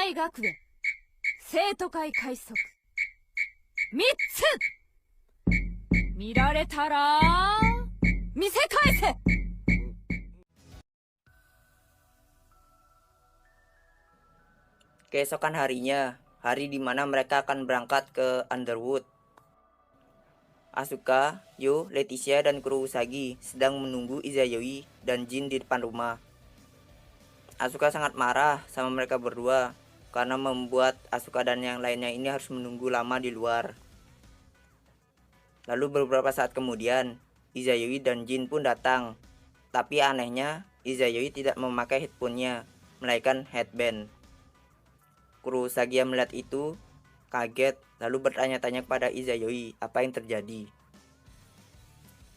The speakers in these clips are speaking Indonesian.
会学園生徒会開則3つ見られたら見せ返せ。 Keesokan harinya, hari di mana mereka akan berangkat ke Underwood. Asuka, Yo, Leticia, dan Kurosagi sedang menunggu Izayoi dan Jin di depan rumah. Asuka sangat marah sama mereka berdua karena membuat Asuka dan yang lainnya ini harus menunggu lama di luar. Lalu beberapa saat kemudian, Izayoi dan Jin pun datang. Tapi anehnya, Izayoi tidak memakai headphone-nya, melainkan headband. Kurosagi melihat itu, kaget, lalu bertanya-tanya kepada Izayoi apa yang terjadi.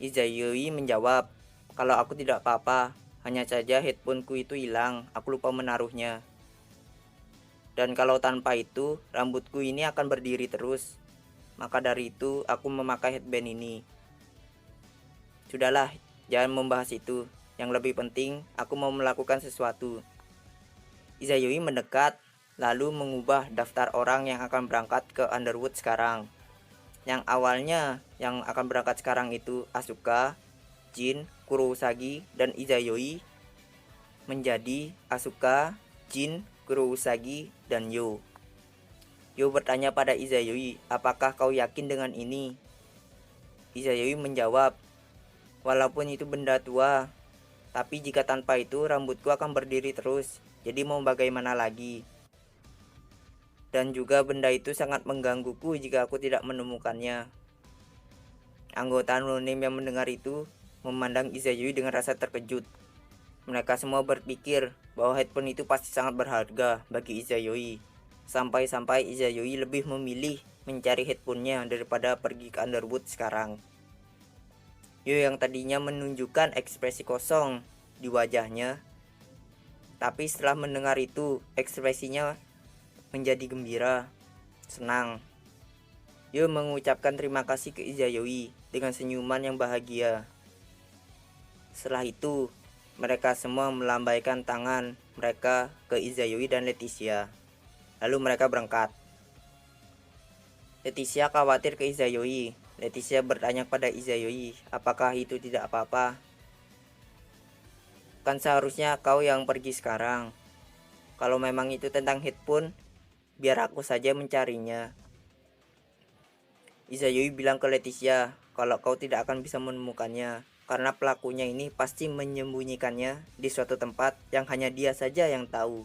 Izayoi menjawab, kalau aku tidak apa-apa, hanya saja headphoneku itu hilang, aku lupa menaruhnya. Dan kalau tanpa itu, rambutku ini akan berdiri terus. Maka dari itu, aku memakai headband ini. Sudahlah, jangan membahas itu. Yang lebih penting, aku mau melakukan sesuatu. Izayoi mendekat, lalu mengubah daftar orang yang akan berangkat ke Underwood sekarang. Yang awalnya yang akan berangkat sekarang itu Asuka, Jin, Kurosagi, dan Izayoi menjadi Asuka, Jin, Kurosagi, dan Yo. Yo bertanya pada Izayoi, apakah kau yakin dengan ini? Izayoi menjawab, walaupun itu benda tua, tapi jika tanpa itu rambutku akan berdiri terus, jadi mau bagaimana lagi? Dan juga benda itu sangat menggangguku jika aku tidak menemukannya. Anggota anonim yang mendengar itu memandang Izayoi dengan rasa terkejut. Mereka semua berpikir bahwa headphone itu pasti sangat berharga bagi Izayoi. Sampai-sampai Izayoi lebih memilih mencari headphone-nya daripada pergi ke Underwood sekarang. Yo yang tadinya menunjukkan ekspresi kosong di wajahnya, tapi setelah mendengar itu ekspresinya menjadi gembira, senang. Yo mengucapkan terima kasih ke Izayoi dengan senyuman yang bahagia. Setelah itu, mereka semua melambaikan tangan mereka ke Izayoi dan Leticia. Lalu mereka berangkat. Leticia khawatir ke Izayoi. Leticia bertanya pada Izayoi, apakah itu tidak apa-apa? Kan seharusnya kau yang pergi sekarang. Kalau memang itu tentang headphone, biar aku saja mencarinya. Izayoi bilang ke Leticia kalau kau tidak akan bisa menemukannya karena pelakunya ini pasti menyembunyikannya di suatu tempat yang hanya dia saja yang tahu.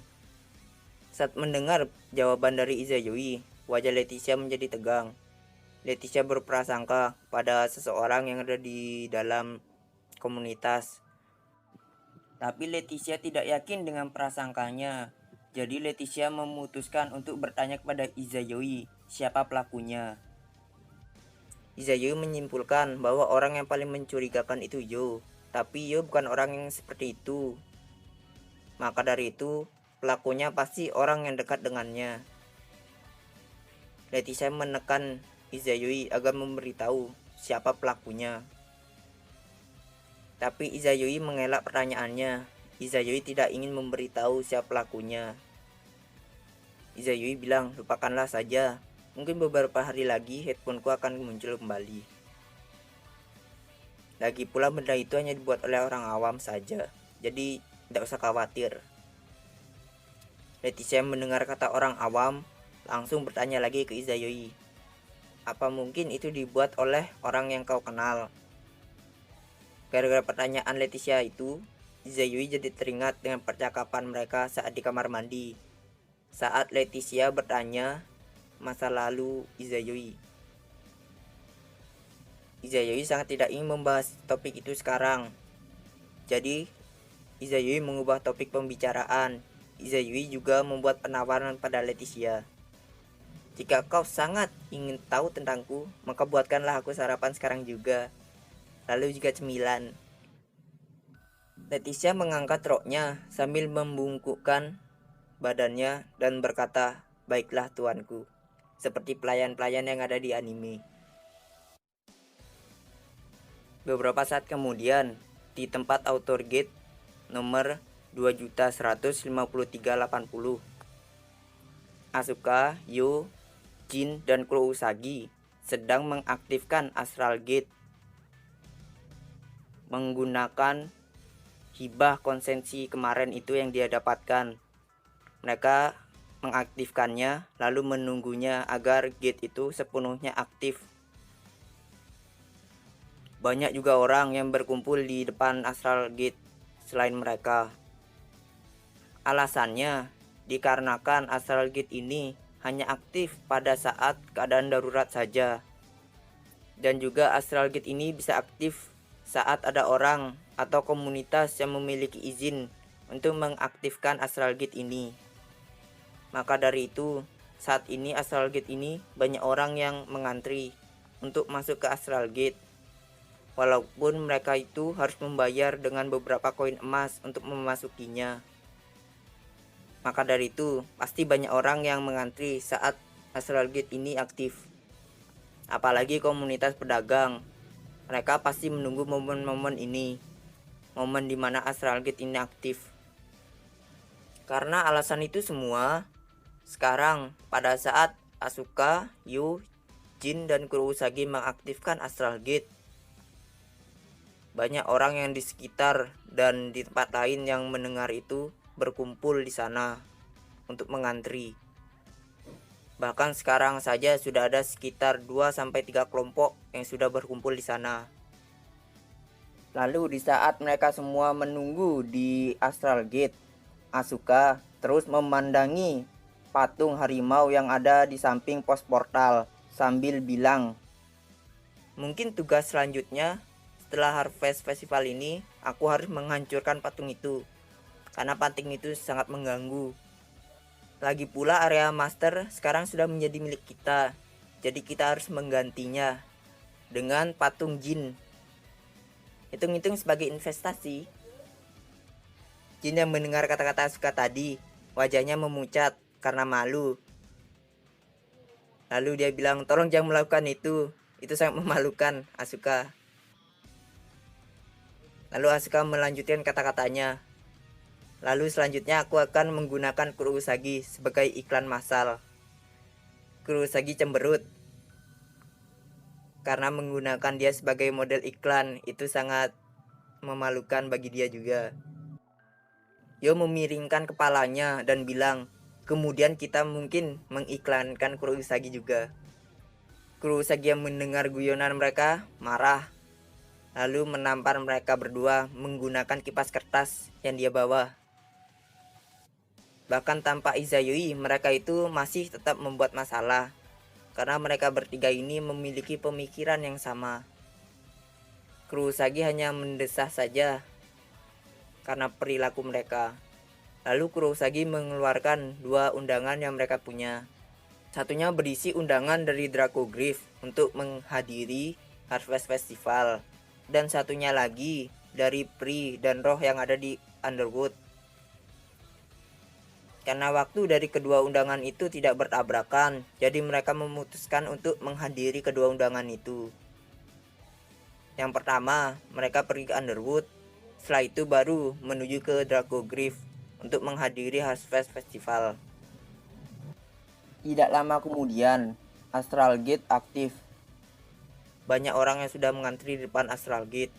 Saat mendengar jawaban dari Izayoi, wajah Leticia menjadi tegang. Leticia berprasangka pada seseorang yang ada di dalam komunitas. Tapi Leticia tidak yakin dengan prasangkanya. Jadi Leticia memutuskan untuk bertanya kepada Izayoi siapa pelakunya. Izayoi menyimpulkan bahwa orang yang paling mencurigakan itu Yo, tapi Yo bukan orang yang seperti itu. Maka dari itu, pelakunya pasti orang yang dekat dengannya. Leticia menekan Izayoi agar memberitahu siapa pelakunya. Tapi Izayoi mengelak pertanyaannya. Izayoi tidak ingin memberitahu siapa pelakunya. Izayoi bilang, lupakanlah saja. Mungkin beberapa hari lagi headphoneku akan muncul kembali. Lagi pula benda itu hanya dibuat oleh orang awam saja. Jadi tidak usah khawatir. Leticia mendengar kata orang awam, langsung bertanya lagi ke Izayoi. Apa mungkin itu dibuat oleh orang yang kau kenal? Gara-gara pertanyaan Leticia itu, Izayoi jadi teringat dengan percakapan mereka saat di kamar mandi. Saat Leticia bertanya masa lalu Izayoi. Izayoi sangat tidak ingin membahas topik itu sekarang. Jadi, Izayoi mengubah topik pembicaraan. Izayoi juga membuat penawaran pada Leticia. Jika kau sangat ingin tahu tentangku, maka buatkanlah aku sarapan sekarang juga. Lalu juga cemilan. Leticia mengangkat roknya sambil membungkukkan badannya dan berkata, baiklah tuanku. Seperti pelayan-pelayan yang ada di anime. Beberapa saat kemudian, di tempat outer gate nomor 2.153.80, Asuka, Yu, Jin, dan Kurosagi sedang mengaktifkan Astral Gate menggunakan hibah konsensi kemarin itu yang dia dapatkan. Mereka mengaktifkannya lalu menunggunya agar gate itu sepenuhnya aktif. Banyak juga orang yang berkumpul di depan Astral Gate selain mereka. Alasannya dikarenakan Astral Gate ini hanya aktif pada saat keadaan darurat saja. Dan juga Astral Gate ini bisa aktif saat ada orang atau komunitas yang memiliki izin untuk mengaktifkan Astral Gate ini. Maka dari itu, saat ini Astral Gate ini banyak orang yang mengantri untuk masuk ke Astral Gate. Walaupun mereka itu harus membayar dengan beberapa koin emas untuk memasukinya. Maka dari itu, pasti banyak orang yang mengantri saat Astral Gate ini aktif. Apalagi komunitas pedagang. Mereka pasti menunggu momen-momen ini. Momen dimana Astral Gate ini aktif. Karena alasan itu semua, sekarang pada saat Asuka, Yu, Jin, dan Kurosagi mengaktifkan Astral Gate, banyak orang yang di sekitar dan di tempat lain yang mendengar itu berkumpul di sana untuk mengantri. Bahkan sekarang saja sudah ada sekitar 2-3 kelompok yang sudah berkumpul di sana. Lalu di saat mereka semua menunggu di Astral Gate, Asuka terus memandangi patung harimau yang ada di samping pos portal sambil bilang, "Mungkin tugas selanjutnya setelah Harvest Festival ini, aku harus menghancurkan patung itu. Karena patung itu sangat mengganggu. Lagi pula area master sekarang sudah menjadi milik kita. Jadi kita harus menggantinya dengan patung Jin. Hitung-hitung sebagai investasi." Jin yang mendengar kata-kata Asuka tadi, wajahnya memucat karena malu. Lalu dia bilang, "Tolong jangan melakukan itu. Itu sangat memalukan, Asuka." Lalu Asuka melanjutkan kata-katanya. "Lalu selanjutnya aku akan menggunakan Kurosagi sebagai iklan massal." Kurosagi cemberut. Karena menggunakan dia sebagai model iklan itu sangat memalukan bagi dia juga. Yo memiringkan kepalanya dan bilang, "Kemudian kita mungkin mengiklankan Kurosagi juga." Kurosagi yang mendengar guyonan mereka marah. Lalu menampar mereka berdua menggunakan kipas kertas yang dia bawa. Bahkan tanpa Izayui, mereka itu masih tetap membuat masalah. Karena mereka bertiga ini memiliki pemikiran yang sama. Kurosagi hanya mendesah saja karena perilaku mereka. Lalu Kurosagi mengeluarkan 2 undangan yang mereka punya. Satunya berisi undangan dari Dracogryph untuk menghadiri Harvest Festival. Dan satunya lagi dari Pri dan Roh yang ada di Underwood. Karena waktu dari kedua undangan itu tidak bertabrakan, jadi mereka memutuskan untuk menghadiri kedua undangan itu. Yang pertama, mereka pergi ke Underwood. Setelah itu baru menuju ke Dracogryph untuk menghadiri Harvest Festival. Tidak lama kemudian, Astral Gate aktif. Banyak orang yang sudah mengantri di depan Astral Gate.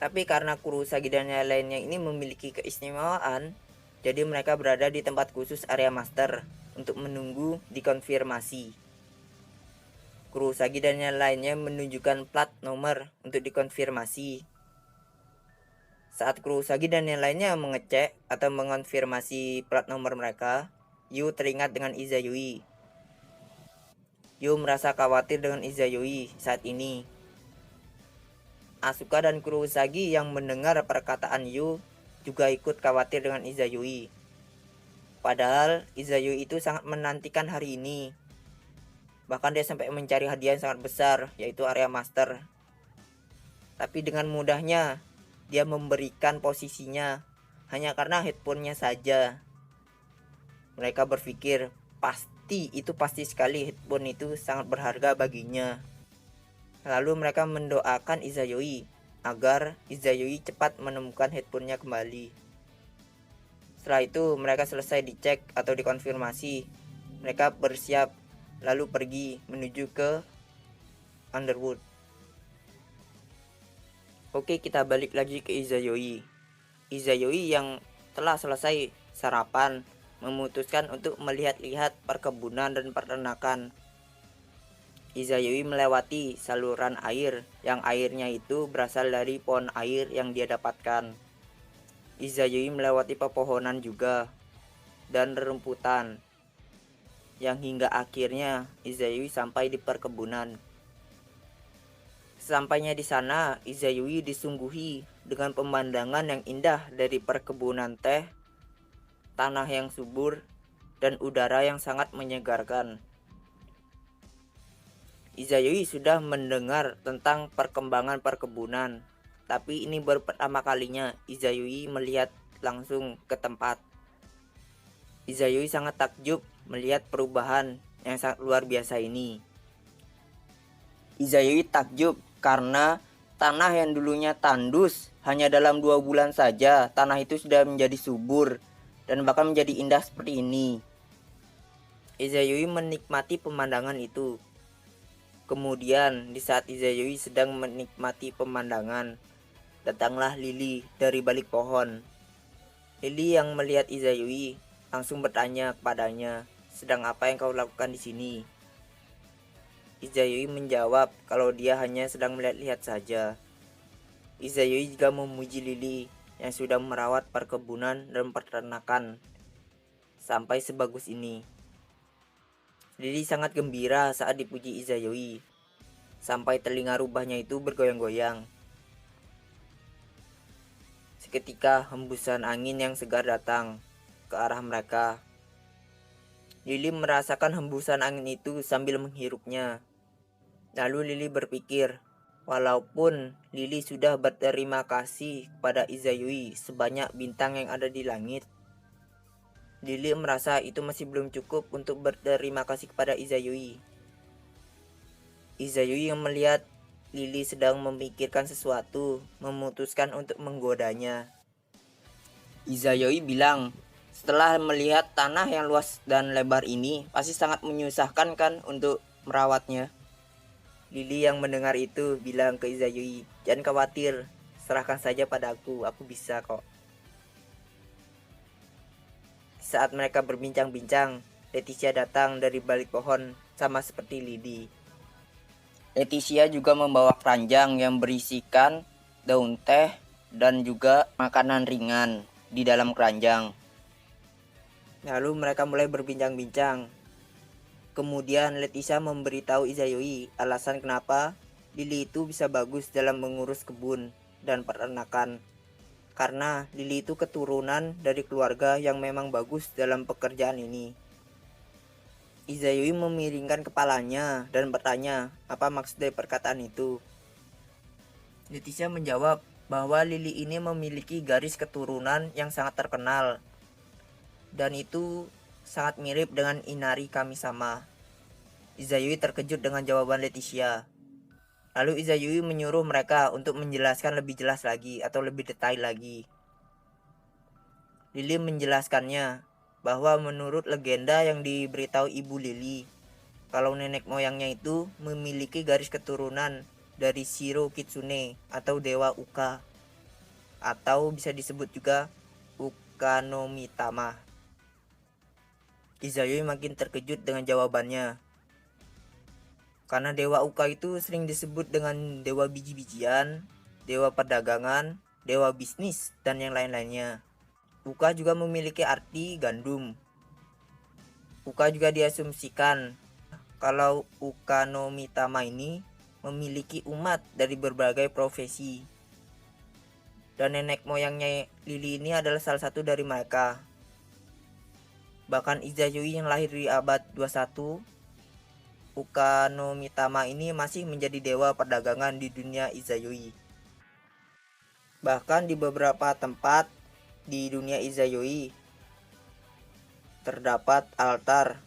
Tapi karena Kurosagi dan yang lainnya ini memiliki keistimewaan, jadi mereka berada di tempat khusus area master untuk menunggu dikonfirmasi. Kurosagi dan yang lainnya menunjukkan plat nomor untuk dikonfirmasi. Saat Kurosagi dan yang lainnya mengecek atau mengonfirmasi plat nomor mereka, Yu teringat dengan Izayui. Yu merasa khawatir dengan Izayui saat ini. Asuka dan Kurosagi yang mendengar perkataan Yu juga ikut khawatir dengan Izayui. Padahal Izayui itu sangat menantikan hari ini. Bahkan dia sampai mencari hadiah yang sangat besar, yaitu area master. Tapi dengan mudahnya dia memberikan posisinya hanya karena headphone-nya saja. Mereka berpikir pasti sekali headphone itu sangat berharga baginya. Lalu mereka mendoakan Izayui agar Izayui cepat menemukan headphone-nya kembali. Setelah itu mereka selesai dicek atau dikonfirmasi. Mereka bersiap lalu pergi menuju ke Underwood. Oke, kita balik lagi ke Izayoi. Izayoi yang telah selesai sarapan memutuskan untuk melihat-lihat perkebunan dan peternakan. Izayoi melewati saluran air yang airnya itu berasal dari pohon air yang dia dapatkan. Izayoi melewati pepohonan juga dan rerumputan yang hingga akhirnya Izayoi sampai di perkebunan. Sampainya di sana, Izayoi disungguhi dengan pemandangan yang indah dari perkebunan teh, tanah yang subur, dan udara yang sangat menyegarkan. Izayoi sudah mendengar tentang perkembangan perkebunan, tapi ini baru pertama kalinya Izayoi melihat langsung ke tempat. Izayoi sangat takjub melihat perubahan yang sangat luar biasa ini. Izayoi takjub karena tanah yang dulunya tandus hanya dalam 2 bulan saja tanah itu sudah menjadi subur dan bahkan menjadi indah seperti ini. Izayoi menikmati pemandangan itu. Kemudian di saat Izayoi sedang menikmati pemandangan, datanglah Lily dari balik pohon. Lily yang melihat Izayoi langsung bertanya kepadanya, "Sedang apa yang kau lakukan di sini?" Izayoi menjawab kalau dia hanya sedang melihat-lihat saja. Izayoi juga memuji Lily yang sudah merawat perkebunan dan peternakan sampai sebagus ini. Lily sangat gembira saat dipuji Izayoi, sampai telinga rubahnya itu bergoyang-goyang. Seketika hembusan angin yang segar datang ke arah mereka. Lily merasakan hembusan angin itu sambil menghirupnya. Lalu Lily berpikir, walaupun Lily sudah berterima kasih kepada Izayoi sebanyak bintang yang ada di langit, Lily merasa itu masih belum cukup untuk berterima kasih kepada Izayoi. Izayoi yang melihat Lily sedang memikirkan sesuatu, memutuskan untuk menggodanya. Izayoi bilang, "Setelah melihat tanah yang luas dan lebar ini, pasti sangat menyusahkan kan untuk merawatnya?" Lily yang mendengar itu bilang ke Izayoi, "Jangan khawatir, serahkan saja padaku, aku bisa kok." Saat mereka berbincang-bincang, Leticia datang dari balik pohon sama seperti Lily. Leticia juga membawa keranjang yang berisikan daun teh dan juga makanan ringan di dalam keranjang. Lalu mereka mulai berbincang-bincang. Kemudian Leticia memberitahu Izayoi alasan kenapa Lily itu bisa bagus dalam mengurus kebun dan peternakan. Karena Lily itu keturunan dari keluarga yang memang bagus dalam pekerjaan ini. Izayoi memiringkan kepalanya dan bertanya apa maksud dari perkataan itu. Leticia menjawab bahwa Lily ini memiliki garis keturunan yang sangat terkenal. Dan itu sangat mirip dengan Inari Kamisama. Izayoi terkejut dengan jawaban Leticia. Lalu Izayoi menyuruh mereka untuk menjelaskan lebih jelas lagi atau lebih detail lagi. Lily menjelaskannya bahwa menurut legenda yang diberitahu ibu Lily, kalau nenek moyangnya itu memiliki garis keturunan dari Shiro Kitsune atau Dewa Uka, atau bisa disebut juga Uka no Mitama. Izayoi makin terkejut dengan jawabannya. Karena Dewa Uka itu sering disebut dengan dewa biji-bijian, dewa perdagangan, dewa bisnis, dan yang lain-lainnya. Uka juga memiliki arti gandum. Uka juga diasumsikan kalau Uka no Mitama ini memiliki umat dari berbagai profesi. Dan nenek moyangnya Lily ini adalah salah satu dari mereka. Bahkan Izayoi yang lahir di abad 21, Uka no Mitama ini masih menjadi dewa perdagangan di dunia Izayoi. Bahkan di beberapa tempat di dunia Izayoi terdapat altar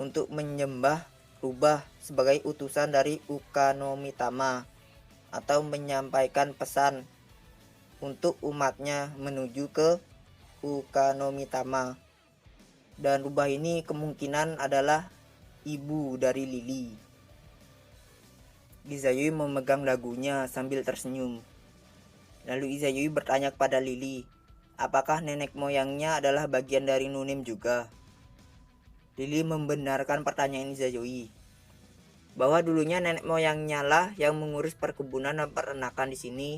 untuk menyembah rubah sebagai utusan dari Uka no Mitama atau menyampaikan pesan untuk umatnya menuju ke Uka no Mitama. Dan rubah ini kemungkinan adalah ibu dari Lily. Izayui memegang dagunya sambil tersenyum. Lalu Izayui bertanya kepada Lily, apakah nenek moyangnya adalah bagian dari Nunim juga? Lily membenarkan pertanyaan Izayui, bahwa dulunya nenek moyangnya lah yang mengurus perkebunan dan peternakan di sini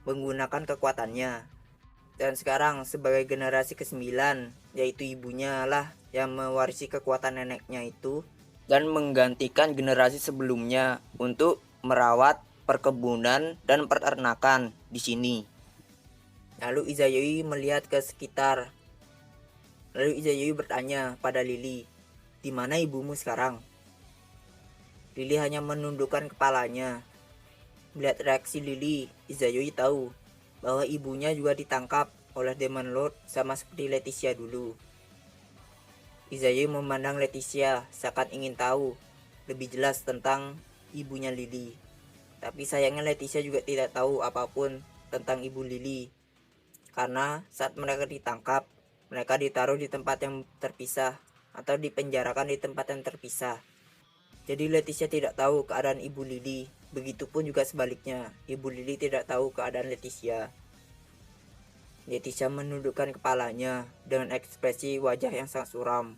menggunakan kekuatannya. Dan sekarang sebagai generasi ke-9, yaitu ibunya lah yang mewarisi kekuatan neneknya itu dan menggantikan generasi sebelumnya untuk merawat perkebunan dan peternakan di sini. Lalu Izayui melihat ke sekitar. Lalu Izayui bertanya pada Lily, di mana ibumu sekarang? Lily hanya menundukkan kepalanya. Melihat reaksi Lily, Izayui tahu bahwa ibunya juga ditangkap oleh Demon Lord sama seperti Leticia dulu. Izayui memandang Leticia seakan ingin tahu lebih jelas tentang ibunya Lily. Tapi sayangnya Leticia juga tidak tahu apapun tentang ibu Lily. Karena saat mereka ditangkap, mereka ditaruh di tempat yang terpisah atau dipenjarakan di tempat yang terpisah. Jadi Leticia tidak tahu keadaan ibu Lily. Begitupun juga sebaliknya, ibu Lily tidak tahu keadaan Leticia. Leticia menundukkan kepalanya dengan ekspresi wajah yang sangat suram.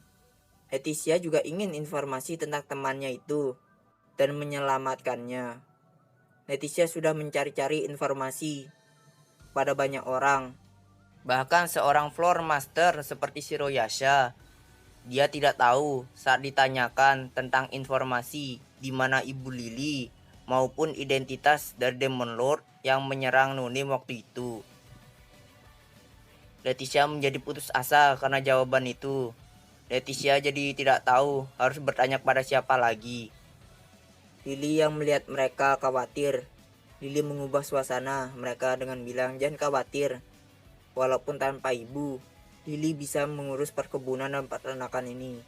Leticia juga ingin informasi tentang temannya itu dan menyelamatkannya. Leticia sudah mencari-cari informasi pada banyak orang. Bahkan seorang floor master seperti Shiroyasha, dia tidak tahu saat ditanyakan tentang informasi di mana ibu Lily maupun identitas dari Demon Lord yang menyerang Nunim waktu itu. Leticia menjadi putus asa karena jawaban itu. Leticia jadi tidak tahu harus bertanya kepada siapa lagi. Lily yang melihat mereka khawatir. Lily mengubah suasana mereka dengan bilang, jangan khawatir. Walaupun tanpa ibu, Lily bisa mengurus perkebunan dan peternakan ini.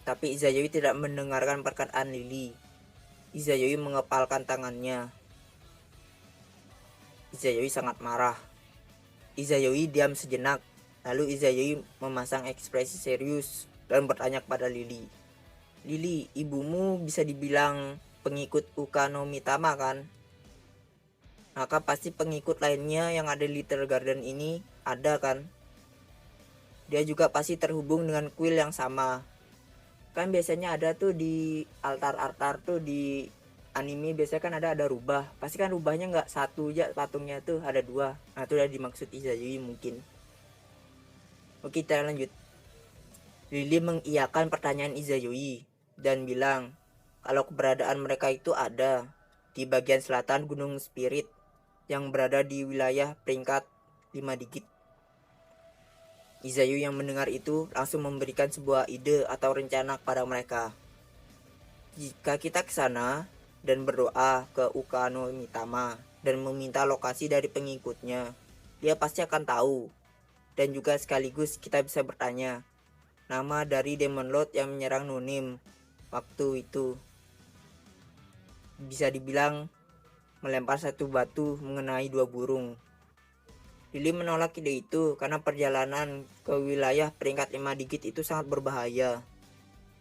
Tapi Izayui tidak mendengarkan perkataan Lily. Izayui mengepalkan tangannya. Izayui sangat marah. Izayui diam sejenak. Lalu Izayui memasang ekspresi serius dan bertanya kepada Lily. Lily, ibumu bisa dibilang pengikut Uka no Mitama kan? Maka pasti pengikut lainnya yang ada di Little Garden ini ada kan? Dia juga pasti terhubung dengan kuil yang sama. Kan biasanya ada tuh di altar-altar tuh di anime biasanya kan ada rubah. Pasti kan rubahnya nggak satu aja patungnya tuh ada dua. Nah itu udah dimaksud Izayui mungkin. Oke kita lanjut. Lily mengiyakan pertanyaan Izayui dan bilang kalau keberadaan mereka itu ada di bagian selatan Gunung Spirit yang berada di wilayah peringkat 5 digit. Izayui yang mendengar itu langsung memberikan sebuah ide atau rencana kepada mereka. Jika kita ke sana dan berdoa ke Uka no Mitama dan meminta lokasi dari pengikutnya, dia pasti akan tahu. Dan juga sekaligus kita bisa bertanya nama dari Demon Lord yang menyerang Nunim waktu itu. Bisa dibilang melempar satu batu mengenai dua burung. Lily menolak ide itu karena perjalanan ke wilayah peringkat 5 digit itu sangat berbahaya.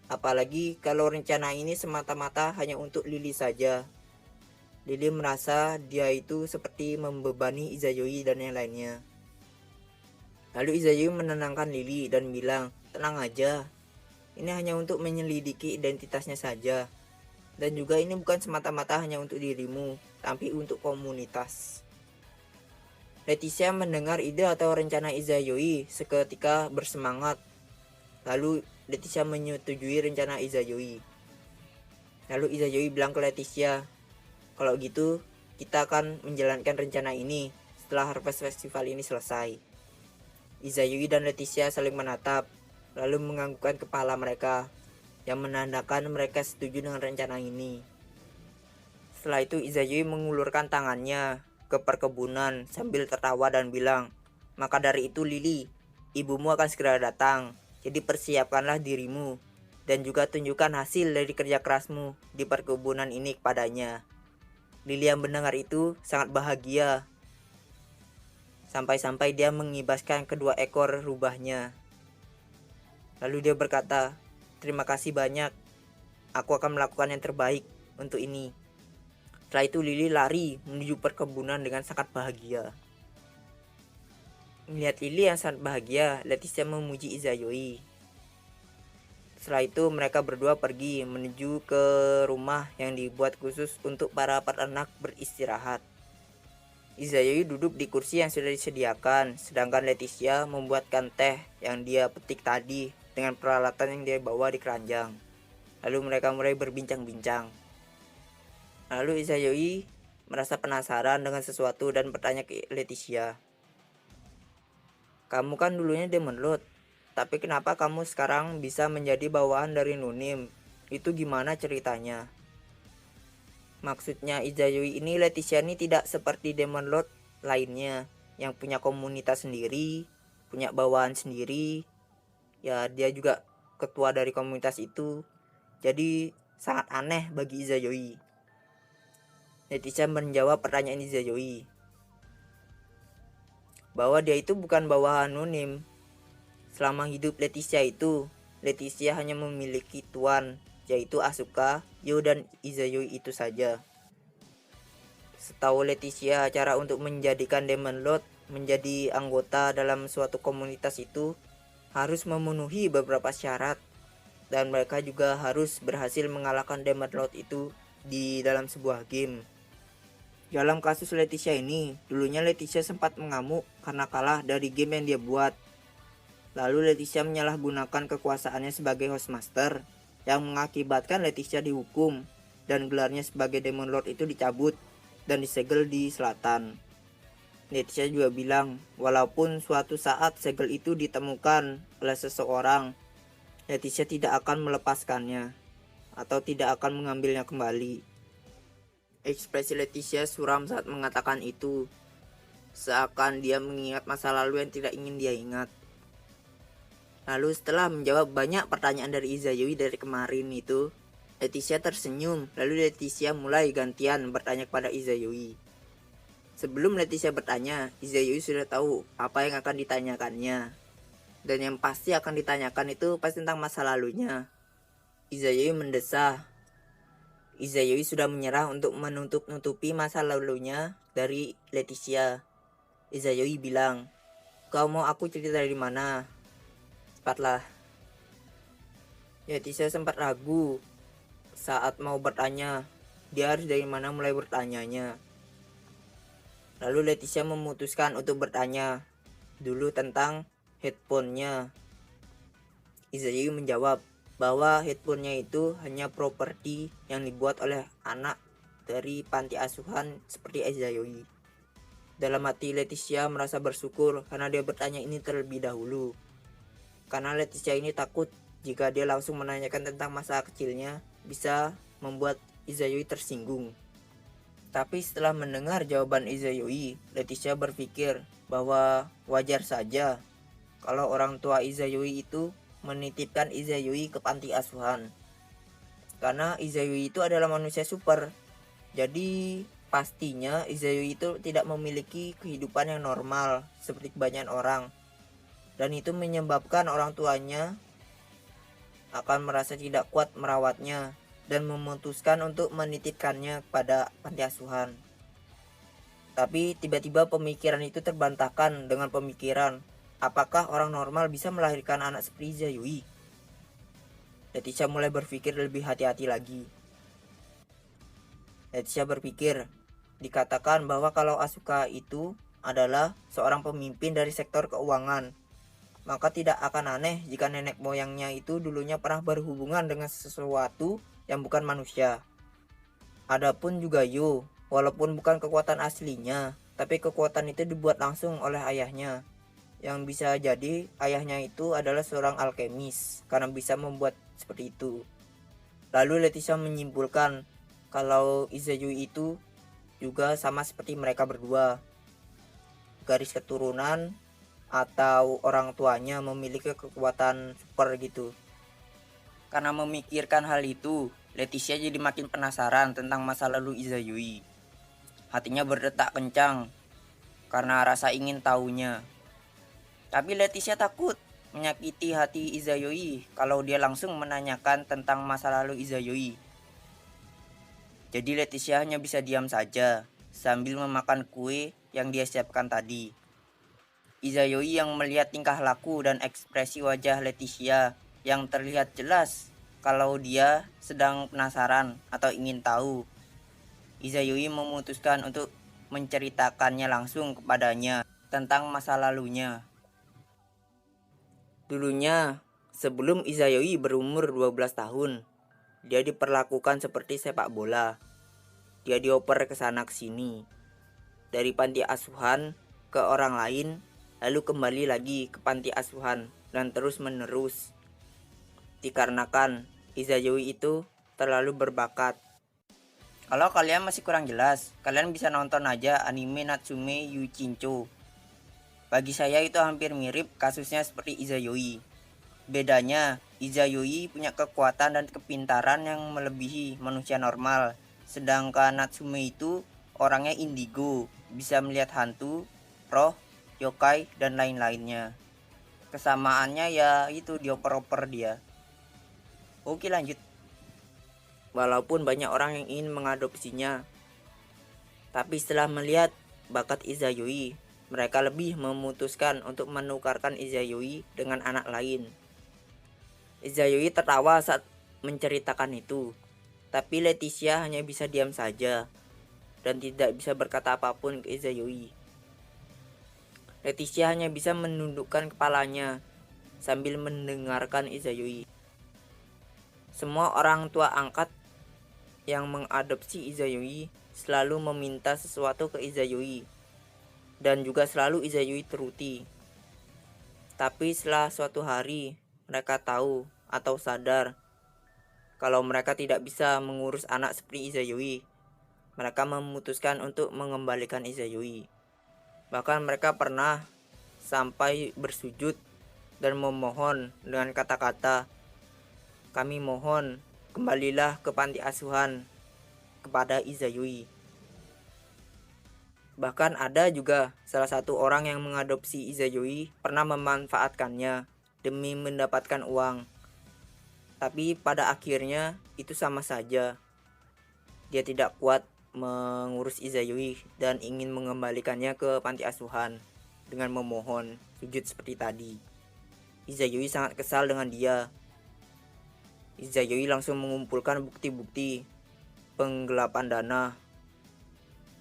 Apalagi kalau rencana ini semata-mata hanya untuk Lily saja. Lily merasa dia itu seperti membebani Izayui dan yang lainnya. Lalu Izayui menenangkan Lily dan bilang, tenang aja. Ini hanya untuk menyelidiki identitasnya saja. Dan juga ini bukan semata-mata hanya untuk dirimu, tapi untuk komunitas. Leticia mendengar ide atau rencana Izayui seketika bersemangat. Lalu Leticia menyetujui rencana Izayui. Lalu Izayui bilang ke Leticia, kalau gitu kita akan menjalankan rencana ini setelah Harvest Festival ini selesai. Izayui dan Leticia saling menatap, lalu menganggukkan kepala mereka, yang menandakan mereka setuju dengan rencana ini. Setelah itu Izayui mengulurkan tangannya ke perkebunan sambil tertawa dan bilang, maka dari itu Lily, ibumu akan segera datang, jadi persiapkanlah dirimu dan juga tunjukkan hasil dari kerja kerasmu di perkebunan ini kepadanya. Lily yang mendengar itu sangat bahagia. sampai-sampai dia mengibaskan kedua ekor rubahnya. Lalu dia berkata, "Terima kasih banyak, aku akan melakukan yang terbaik untuk ini." Setelah itu Lily lari menuju perkebunan dengan sangat bahagia. Melihat Lily yang sangat bahagia, Leticia memuji Izayoi. Setelah itu mereka berdua pergi menuju ke rumah yang dibuat khusus untuk para peternak beristirahat. Izayoi duduk di kursi yang sudah disediakan, sedangkan Leticia membuatkan teh yang dia petik tadi dengan peralatan yang dia bawa di keranjang. Lalu mereka mulai berbincang-bincang. Lalu Izayoi merasa penasaran dengan sesuatu dan bertanya ke Leticia, "Kamu kan dulunya Demon Lord, tapi kenapa kamu sekarang bisa menjadi bawahan dari Nunim? Itu gimana ceritanya?" Maksudnya Izayoi ini, Leticia ini tidak seperti Demon Lord lainnya yang punya komunitas sendiri, punya bawahan sendiri. Ya, dia juga ketua dari komunitas itu. Jadi sangat aneh bagi Izayoi. Leticia menjawab pertanyaan Izayoi bahwa dia itu bukan bawahan Nunim. Selama hidup Leticia itu, Leticia hanya memiliki tuan, yaitu Asuka, Yo, dan Izayoi itu saja. Setahu Leticia, cara untuk menjadikan Demon Lord menjadi anggota dalam suatu komunitas itu harus memenuhi beberapa syarat, dan mereka juga harus berhasil mengalahkan Demon Lord itu di dalam sebuah game. Dalam kasus Leticia ini, dulunya Leticia sempat mengamuk karena kalah dari game yang dia buat. Lalu Leticia menyalahgunakan kekuasaannya sebagai hostmaster yang mengakibatkan Leticia dihukum dan gelarnya sebagai Demon Lord itu dicabut dan disegel di selatan. Leticia juga bilang, walaupun suatu saat segel itu ditemukan oleh seseorang, Leticia tidak akan melepaskannya atau tidak akan mengambilnya kembali. Ekspresi Leticia suram saat mengatakan itu, seakan dia mengingat masa lalu yang tidak ingin dia ingat. Lalu setelah menjawab banyak pertanyaan dari Izayoi dari kemarin itu, Leticia tersenyum. Lalu Leticia mulai gantian bertanya kepada Izayoi. Sebelum Leticia bertanya, Izayoi sudah tahu apa yang akan ditanyakannya. Dan yang pasti akan ditanyakan itu pasti tentang masa lalunya. Izayoi mendesah. Izayoi sudah menyerah untuk menutup-nutupi masa lalunya dari Leticia. Izayoi bilang, "Kau mau aku cerita dari mana? Cepatlah." Leticia sempat ragu saat mau bertanya. Dia harus dari mana mulai bertanyanya. Lalu Leticia memutuskan untuk bertanya dulu tentang headphone-nya. Izayoi menjawab bahwa headphone-nya itu hanya properti yang dibuat oleh anak dari panti asuhan seperti Izayoi. Dalam hati Leticia merasa bersyukur karena dia bertanya ini terlebih dahulu. Karena Leticia ini takut jika dia langsung menanyakan tentang masa kecilnya bisa membuat Izayoi tersinggung. Tapi setelah mendengar jawaban Izayoi, Leticia berpikir bahwa wajar saja kalau orang tua Izayoi itu menitipkan Izayoi ke panti asuhan. Karena Izayoi itu adalah manusia super. Jadi pastinya Izayoi itu tidak memiliki kehidupan yang normal seperti kebanyakan orang. Dan itu menyebabkan orang tuanya akan merasa tidak kuat merawatnya dan memutuskan untuk menitipkannya kepada panti asuhan. Tapi tiba-tiba pemikiran itu terbantahkan dengan pemikiran, apakah orang normal bisa melahirkan anak seperti Izayoi? Leticia mulai berpikir lebih hati-hati lagi. Leticia berpikir, dikatakan bahwa kalau Asuka itu adalah seorang pemimpin dari sektor keuangan, maka tidak akan aneh jika nenek moyangnya itu dulunya pernah berhubungan dengan sesuatu yang bukan manusia. Adapun juga Yo, walaupun bukan kekuatan aslinya, tapi kekuatan itu dibuat langsung oleh ayahnya. Yang bisa jadi ayahnya itu adalah seorang alkemis karena bisa membuat seperti itu. Lalu Leticia menyimpulkan kalau Izayoi itu juga sama seperti mereka berdua. Garis keturunan atau orang tuanya memiliki kekuatan super gitu. Karena memikirkan hal itu, Leticia jadi makin penasaran tentang masa lalu Izayoi. Hatinya berdetak kencang. karena rasa ingin tahunya. Tapi Leticia takut menyakiti hati Izayoi kalau dia langsung menanyakan tentang masa lalu Izayoi. Jadi Leticia hanya bisa diam saja sambil memakan kue yang dia siapkan tadi. Izayoi yang melihat tingkah laku dan ekspresi wajah Leticia yang terlihat jelas kalau dia sedang penasaran atau ingin tahu. Izayoi memutuskan untuk menceritakannya langsung kepadanya tentang masa lalunya. Dulunya, sebelum Izayoi berumur 12 tahun, dia diperlakukan seperti sepak bola. Dia dioper ke sana ke sini, dari panti asuhan ke orang lain, lalu kembali lagi ke panti asuhan, dan terus menerus. Dikarenakan Izayoi itu terlalu berbakat. Kalau kalian masih kurang jelas, kalian bisa nonton aja anime Natsume Yukincho. Bagi saya itu hampir mirip kasusnya seperti Izayoi. Bedanya, Izayoi punya kekuatan dan kepintaran yang melebihi manusia normal. Sedangkan Natsume itu orangnya indigo, bisa melihat hantu, roh, yokai, dan lain-lainnya. Kesamaannya ya itu dioper-oper dia. Oke lanjut. Walaupun banyak orang yang ingin mengadopsinya, tapi setelah melihat bakat Izayoi, mereka lebih memutuskan untuk menukarkan Izayoi dengan anak lain. Izayoi tertawa saat menceritakan itu, tapi Leticia hanya bisa diam saja dan tidak bisa berkata apapun ke Izayoi. Leticia hanya bisa menundukkan kepalanya sambil mendengarkan Izayoi. Semua orang tua angkat yang mengadopsi Izayoi selalu meminta sesuatu ke Izayoi, dan juga selalu Izayoi turuti. Tapi setelah suatu hari, mereka tahu atau sadar kalau mereka tidak bisa mengurus anak seperti Izayoi. Mereka memutuskan untuk mengembalikan Izayoi. Bahkan mereka pernah sampai bersujud dan memohon dengan kata-kata, "Kami mohon, kembalilah ke panti asuhan," kepada Izayoi. Bahkan ada juga salah satu orang yang mengadopsi Izayoi pernah memanfaatkannya demi mendapatkan uang. Tapi pada akhirnya itu sama saja. Dia tidak kuat mengurus Izayoi dan ingin mengembalikannya ke panti asuhan dengan memohon sujud seperti tadi. Izayoi sangat kesal dengan dia. Izayoi langsung mengumpulkan bukti-bukti penggelapan dana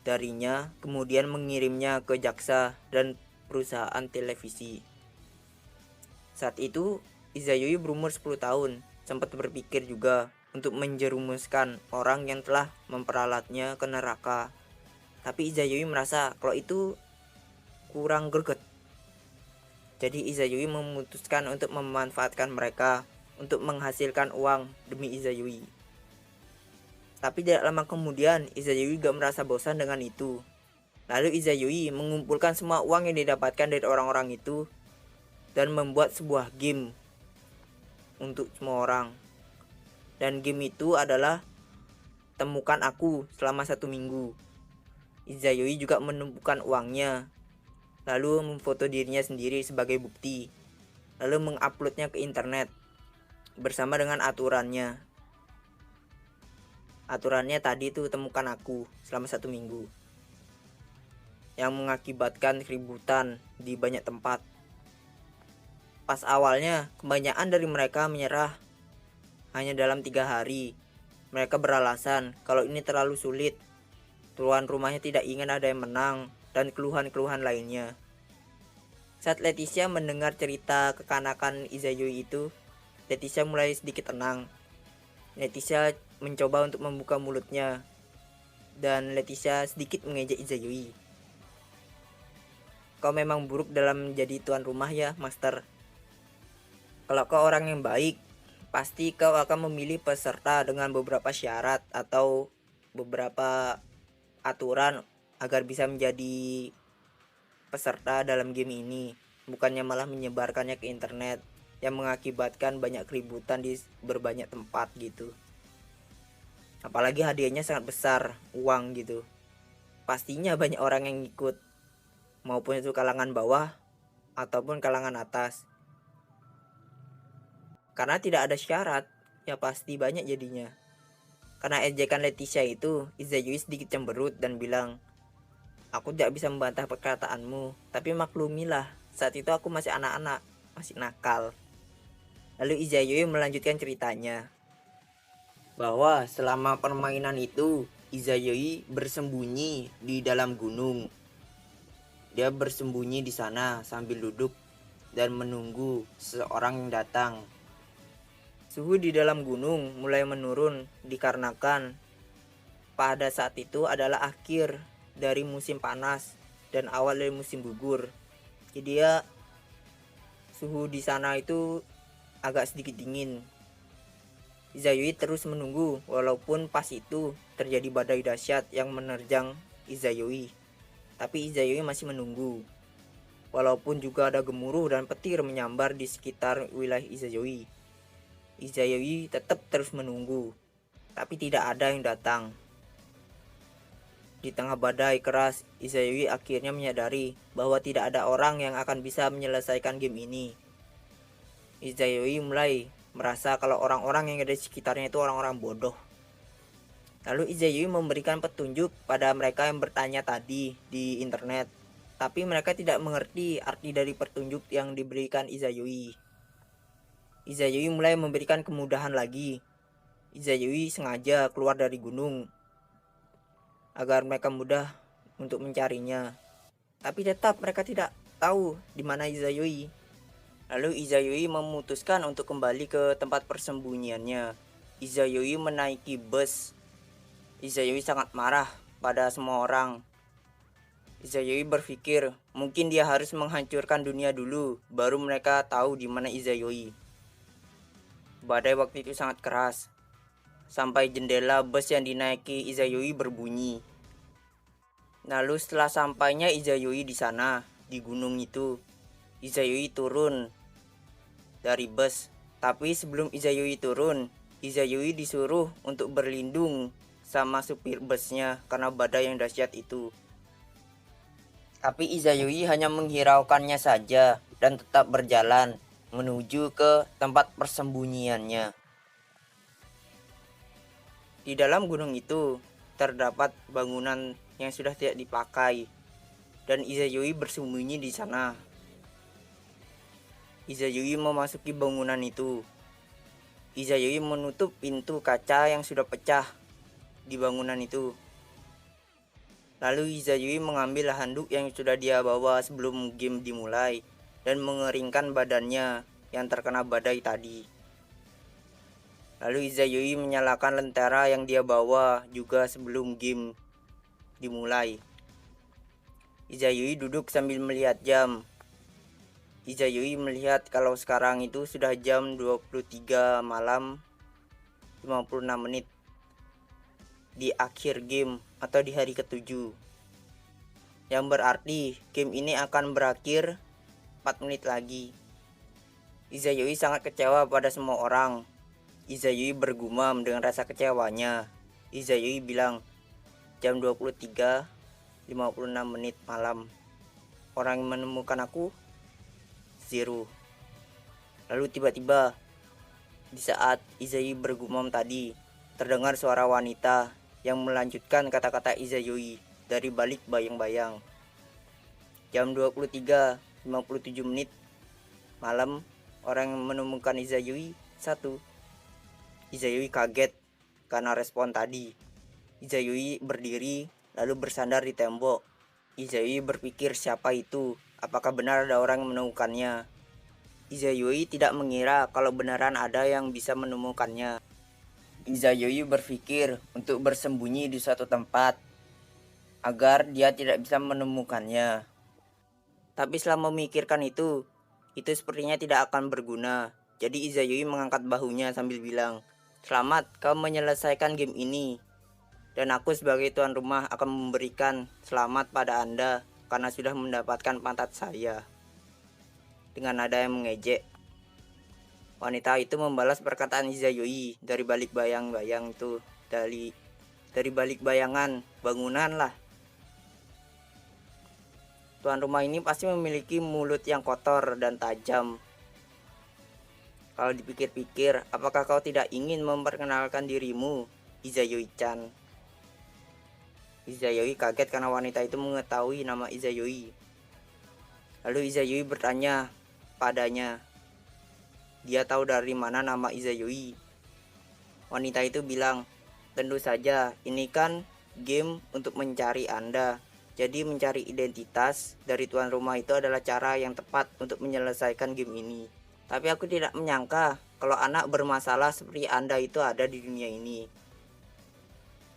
darinya, kemudian mengirimnya ke jaksa dan perusahaan televisi. Saat itu Izayoi berumur 10 tahun, sempat berpikir juga untuk menjerumuskan orang yang telah memperalatnya ke neraka. Tapi Izayoi merasa kalau itu kurang greget. Jadi Izayoi memutuskan untuk memanfaatkan mereka untuk menghasilkan uang demi Izayoi. Tapi tidak lama kemudian Izayoi juga merasa bosan dengan itu. Lalu Izayoi mengumpulkan semua uang yang didapatkan dari orang-orang itu dan membuat sebuah game untuk semua orang. Dan game itu adalah Temukan Aku selama 1 minggu. Izayoi juga menemukan uangnya, lalu memfoto dirinya sendiri sebagai bukti, lalu menguploadnya ke internet bersama dengan aturannya. Aturannya tadi tuh Temukan Aku selama 1 minggu, yang mengakibatkan keributan di banyak tempat. Pas awalnya kebanyakan dari mereka menyerah hanya dalam 3 hari. Mereka beralasan kalau ini terlalu sulit, tuan rumahnya tidak ingin ada yang menang, dan keluhan-keluhan lainnya. Saat Leticia mendengar cerita kekanakan Izayoi itu, Leticia mulai sedikit tenang. Leticia mencoba untuk membuka mulutnya, dan Leticia sedikit mengejek Izayoi. "Kau memang buruk dalam menjadi tuan rumah ya, Master. Kalau kau orang yang baik, pasti kau akan memilih peserta dengan beberapa syarat atau beberapa aturan agar bisa menjadi peserta dalam game ini, bukannya malah menyebarkannya ke internet yang mengakibatkan banyak keributan di berbanyak tempat gitu. Apalagi hadiahnya sangat besar, uang gitu. Pastinya banyak orang yang ikut." maupun itu kalangan bawah ataupun kalangan atas. Karena tidak ada syarat, ya pasti banyak jadinya. Karena ejekan Leticia itu, Izayui sedikit cemberut dan bilang, "Aku tidak bisa membantah perkataanmu, tapi maklumilah, saat itu aku masih anak-anak, masih nakal." Lalu Izayui melanjutkan ceritanya, bahwa selama permainan itu, Izayui bersembunyi di dalam gunung. Dia bersembunyi di sana sambil duduk dan menunggu seseorang yang datang. Suhu di dalam gunung mulai menurun dikarenakan pada saat itu adalah akhir dari musim panas dan awal dari musim gugur. Jadi ya suhu di sana itu agak sedikit dingin. Izayui terus menunggu walaupun pas itu terjadi badai dahsyat yang menerjang Izayui. Tapi Izayui masih menunggu. Walaupun juga ada gemuruh dan petir menyambar di sekitar wilayah Izayui. Izayui tetap terus menunggu. Tapi tidak ada yang datang. Di tengah badai keras, Izayui akhirnya menyadari bahwa tidak ada orang yang akan bisa menyelesaikan game ini. Izayui mulai merasa kalau orang-orang yang ada di sekitarnya itu orang-orang bodoh. Lalu Izayui memberikan petunjuk pada mereka yang bertanya tadi di internet. Tapi mereka tidak mengerti arti dari petunjuk yang diberikan Izayui. Izayui mulai memberikan kemudahan lagi. Izayui sengaja keluar dari gunung agar mereka mudah untuk mencarinya. Tapi tetap mereka tidak tahu di mana Izayui. Lalu Izayui memutuskan untuk kembali ke tempat persembunyiannya. Izayui menaiki bus. Izayui sangat marah pada semua orang. Izayui berpikir mungkin dia harus menghancurkan dunia dulu, baru mereka tahu di mana Izayui. Badai waktu itu sangat keras, sampai jendela bus yang dinaiki Izayui berbunyi. Lalu setelah sampainya Izayui di sana, di gunung itu, Izayui turun dari bus. Tapi sebelum Izayui turun, Izayui disuruh untuk berlindung sama supir busnya karena badai yang dahsyat itu. Tapi Izayui hanya menghiraukannya saja dan tetap berjalan menuju ke tempat persembunyiannya. Di dalam gunung itu terdapat bangunan yang sudah tidak dipakai dan Izayui bersembunyi di sana. Izayui memasuki bangunan itu. Izayui menutup pintu kaca yang sudah pecah di bangunan itu. Lalu Izayui mengambil handuk yang sudah dia bawa sebelum game dimulai dan mengeringkan badannya yang terkena badai tadi. Lalu Izayui menyalakan lentera yang dia bawa juga sebelum game dimulai. Izayui duduk sambil melihat jam. Izayui melihat kalau sekarang itu sudah jam 23 malam 56 menit di akhir game atau di hari ke-7. Yang berarti game ini akan berakhir 4 menit lagi. Izayui sangat kecewa pada semua orang. Izayui bergumam dengan rasa kecewanya. Izayui bilang, jam 23.56 menit malam. Orang yang menemukan aku 0. Lalu tiba-tiba di saat Izayui bergumam tadi, terdengar suara wanita yang melanjutkan kata-kata Izayui dari balik bayang-bayang. Jam 23.57 menit malam, orang yang menemukan Izayui 1. Izayui kaget karena respon tadi. Izayui berdiri lalu bersandar di tembok. Izayui berpikir siapa itu, apakah benar ada orang yang menemukannya. Izayui tidak mengira kalau beneran ada yang bisa menemukannya. Izayui berpikir untuk bersembunyi di suatu tempat agar dia tidak bisa menemukannya. Tapi setelah memikirkan itu sepertinya tidak akan berguna. Jadi Izayui mengangkat bahunya sambil bilang, "Selamat, kau menyelesaikan game ini. Dan aku sebagai tuan rumah akan memberikan selamat pada Anda karena sudah mendapatkan pantat saya." Dengan nada yang mengejek, wanita itu membalas perkataan Izayui dari balik bayang-bayang itu, dari balik bayangan bangunan lah. Tuan rumah ini pasti memiliki mulut yang kotor dan tajam. Kalau dipikir-pikir, apakah kau tidak ingin memperkenalkan dirimu, Izayoi-chan? Izayoi kaget karena wanita itu mengetahui nama Izayoi. Lalu Izayoi bertanya padanya, dia tahu dari mana nama Izayoi? Wanita itu bilang, tentu saja, ini kan game untuk mencari Anda. Jadi mencari identitas dari tuan rumah itu adalah cara yang tepat untuk menyelesaikan game ini. Tapi aku tidak menyangka kalau anak bermasalah seperti Anda itu ada di dunia ini.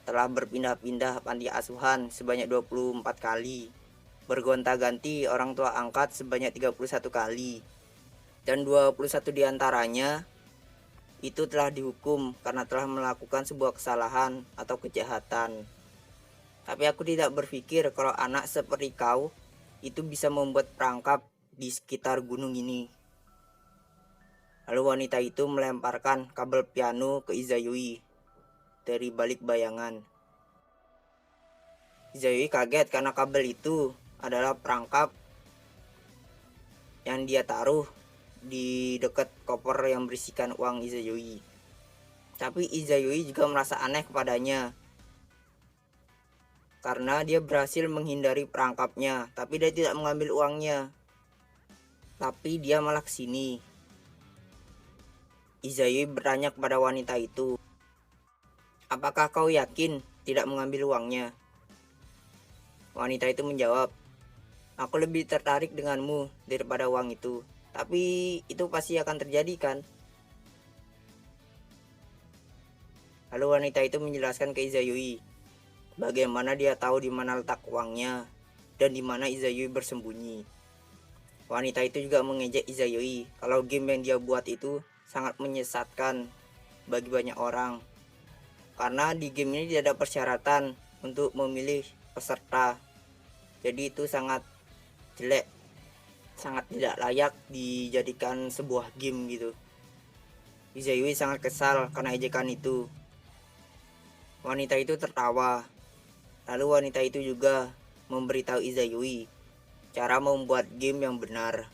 Telah berpindah-pindah panti asuhan sebanyak 24 kali. Bergonta-ganti orang tua angkat sebanyak 31 kali. Dan 21 diantaranya itu telah dihukum karena telah melakukan sebuah kesalahan atau kejahatan. Tapi aku tidak berpikir kalau anak seperti kau itu bisa membuat perangkap di sekitar gunung ini. Lalu wanita itu melemparkan kabel piano ke Izayoi dari balik bayangan. Izayoi kaget karena kabel itu adalah perangkap yang dia taruh di dekat koper yang berisikan uang Izayoi. Tapi Izayoi juga merasa aneh kepadanya karena dia berhasil menghindari perangkapnya, tapi dia tidak mengambil uangnya. Tapi dia malah kesini. Izayoi bertanya kepada wanita itu, apakah kau yakin tidak mengambil uangnya? Wanita itu menjawab, aku lebih tertarik denganmu daripada uang itu. Tapi itu pasti akan terjadi kan? Lalu wanita itu menjelaskan ke Izayoi bagaimana dia tahu di mana letak uangnya dan di mana Izayoi bersembunyi. Wanita itu juga mengejek Izayoi kalau game yang dia buat itu sangat menyesatkan bagi banyak orang. Karena di game ini tidak ada persyaratan untuk memilih peserta. Jadi itu sangat jelek, sangat tidak layak dijadikan sebuah game gitu. Izayoi sangat kesal karena ejekan itu. Wanita itu tertawa. Lalu wanita itu juga memberitahu Izayoi cara membuat game yang benar.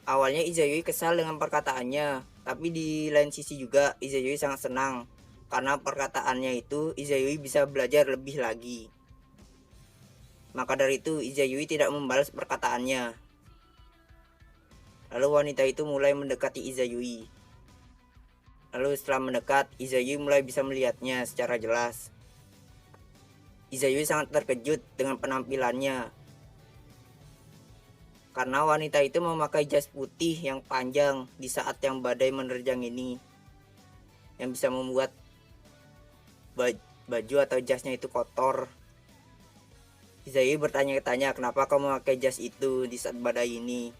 Awalnya Izayoi kesal dengan perkataannya, tapi di lain sisi juga Izayoi sangat senang karena perkataannya itu Izayoi bisa belajar lebih lagi. Maka dari itu Izayoi tidak membalas perkataannya. Lalu wanita itu mulai mendekati Izayoi. Lalu setelah mendekat, Izayoi mulai bisa melihatnya secara jelas. Izayoi sangat terkejut dengan penampilannya. Karena wanita itu memakai jas putih yang panjang di saat yang badai menerjang ini. Yang bisa membuat baju atau jasnya itu kotor. Izayoi bertanya-tanya kenapa kau memakai jas itu di saat badai ini.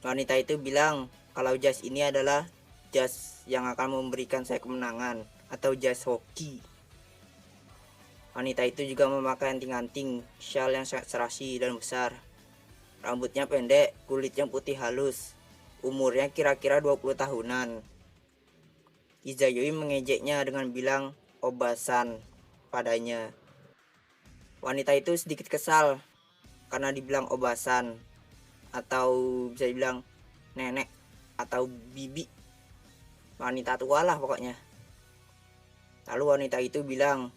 Wanita itu bilang kalau jas ini adalah jas yang akan memberikan saya kemenangan atau jas hoki. Wanita itu juga memakai anting-anting, syal yang sangat serasi dan besar. Rambutnya pendek, kulitnya putih halus. Umurnya kira-kira 20 tahunan. Izayoi mengejeknya dengan bilang obasan padanya. Wanita itu sedikit kesal karena dibilang obasan atau bisa dibilang nenek atau bibi. Wanita tua lah pokoknya. Lalu wanita itu bilang,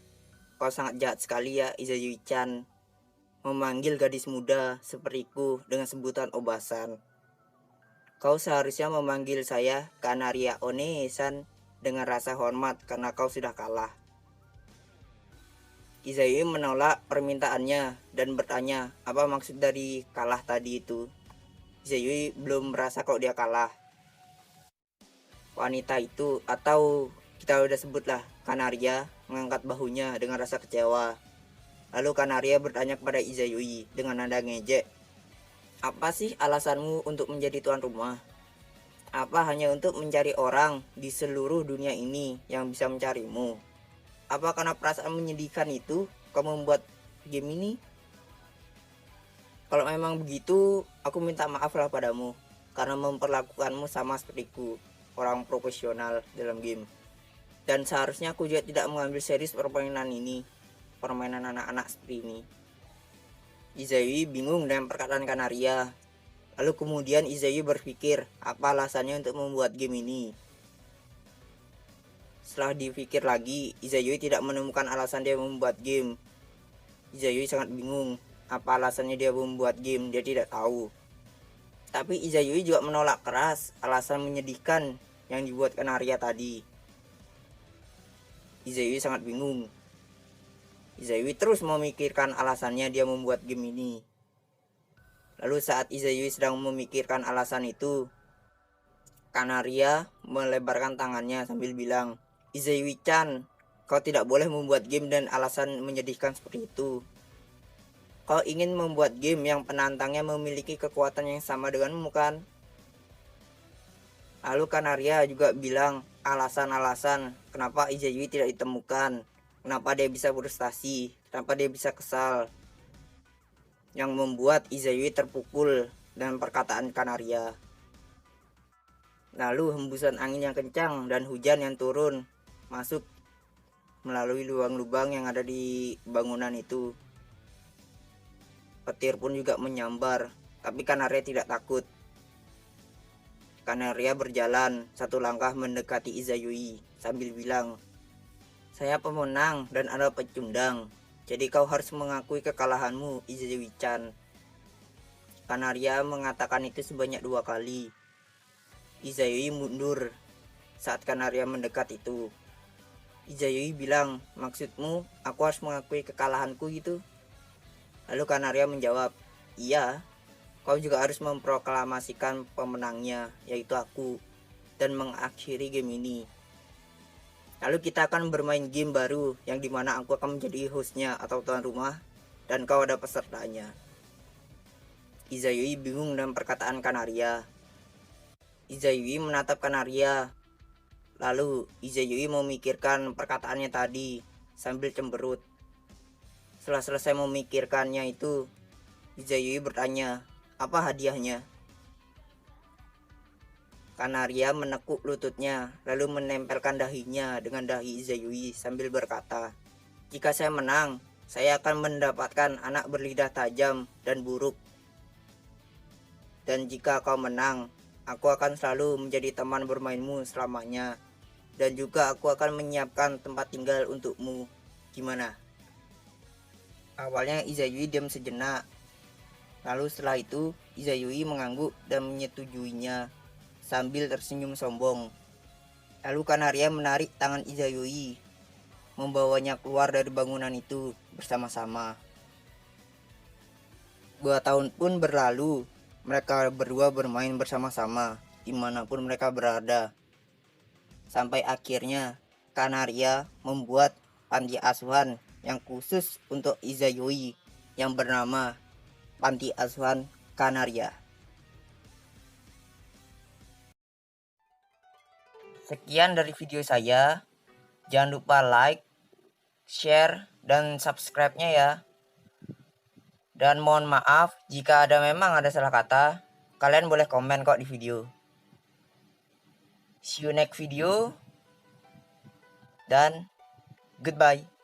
kau sangat jahat sekali ya Izayoi-chan, memanggil gadis muda sepertiku dengan sebutan obasan. Kau seharusnya memanggil saya Kanaria One-san dengan rasa hormat karena kau sudah kalah. Izayoi menolak permintaannya dan bertanya apa maksud dari kalah tadi itu. Izayoi belum merasa kalau dia kalah. Wanita itu atau kita udah sebutlah Kanaria mengangkat bahunya dengan rasa kecewa. Lalu Kanaria bertanya kepada Izayoi dengan nada ngejek, apa sih alasanmu untuk menjadi tuan rumah? Apa hanya untuk mencari orang di seluruh dunia ini yang bisa mencarimu? Apa karena perasaan menyedihkan itu kau membuat game ini? Kalau memang begitu, aku minta maaf lah padamu karena memperlakukanmu sama sepertiku, orang profesional dalam game. Dan seharusnya aku juga tidak mengambil serius permainan ini, permainan anak-anak seperti ini. Izayui bingung dengan perkataan Kanaria. Lalu kemudian Izayui berpikir apa alasannya untuk membuat game ini. Setelah dipikir lagi, Izayui tidak menemukan alasan dia membuat game. Izayui sangat bingung apa alasannya dia membuat game, dia tidak tahu. Tapi Izayui juga menolak keras alasan menyedihkan yang dibuat Kanaria tadi. Izayui sangat bingung. Izayui terus memikirkan alasannya dia membuat game ini. Lalu saat Izayui sedang memikirkan alasan itu, Kanaria melebarkan tangannya sambil bilang, "Izayui-chan, kau tidak boleh membuat game dan alasan menyedihkan seperti itu. Kau ingin membuat game yang penantangnya memiliki kekuatan yang sama denganmu kan?" Lalu Kanaria juga bilang alasan-alasan kenapa Izayui tidak ditemukan, kenapa dia bisa frustasi, kenapa dia bisa kesal, yang membuat Izayui terpukul dengan perkataan Kanaria. Lalu hembusan angin yang kencang dan hujan yang turun masuk melalui lubang-lubang yang ada di bangunan itu. Petir pun juga menyambar, tapi Kanaria tidak takut. Kanaria berjalan satu langkah mendekati Izayui sambil bilang, "Saya pemenang dan Anda pecundang. Jadi kau harus mengakui kekalahanmu, Izayui-chan." Kanaria mengatakan itu sebanyak 2 kali. Izayui mundur saat Kanaria mendekat itu. Izayui bilang, "Maksudmu aku harus mengakui kekalahanku gitu?" Lalu Kanaria menjawab, "Iya, kau juga harus memproklamasikan pemenangnya, yaitu aku, dan mengakhiri game ini. Lalu kita akan bermain game baru yang dimana aku akan menjadi hostnya atau tuan rumah dan kau ada pesertanya." Izayui bingung dengan perkataan Kanaria. Izayui menatap Kanaria. Lalu Izayui memikirkan perkataannya tadi sambil cemberut. Setelah selesai memikirkannya itu, Izayui bertanya, "Apa hadiahnya?" Kanaria menekuk lututnya, lalu menempelkan dahinya dengan dahi Izayui sambil berkata, "Jika saya menang, saya akan mendapatkan anak berlidah tajam dan buruk. Dan jika kau menang, aku akan selalu menjadi teman bermainmu selamanya. Dan juga aku akan menyiapkan tempat tinggal untukmu. Gimana?" Awalnya Izayui diam sejenak. Lalu setelah itu, Izayui mengangguk dan menyetujuinya sambil tersenyum sombong. Lalu Kanaria menarik tangan Izayui, membawanya keluar dari bangunan itu bersama-sama. 2 tahun pun berlalu, mereka berdua bermain bersama-sama dimanapun mereka berada. Sampai akhirnya Kanaria membuat panti asuhan yang khusus untuk Izayui yang bernama Panti Asuhan Kanaria. Sekian dari video saya. Jangan lupa like, share, dan subscribe-nya ya. Dan mohon maaf jika memang ada salah kata. Kalian boleh komen kok di video. See you next video. Dan goodbye.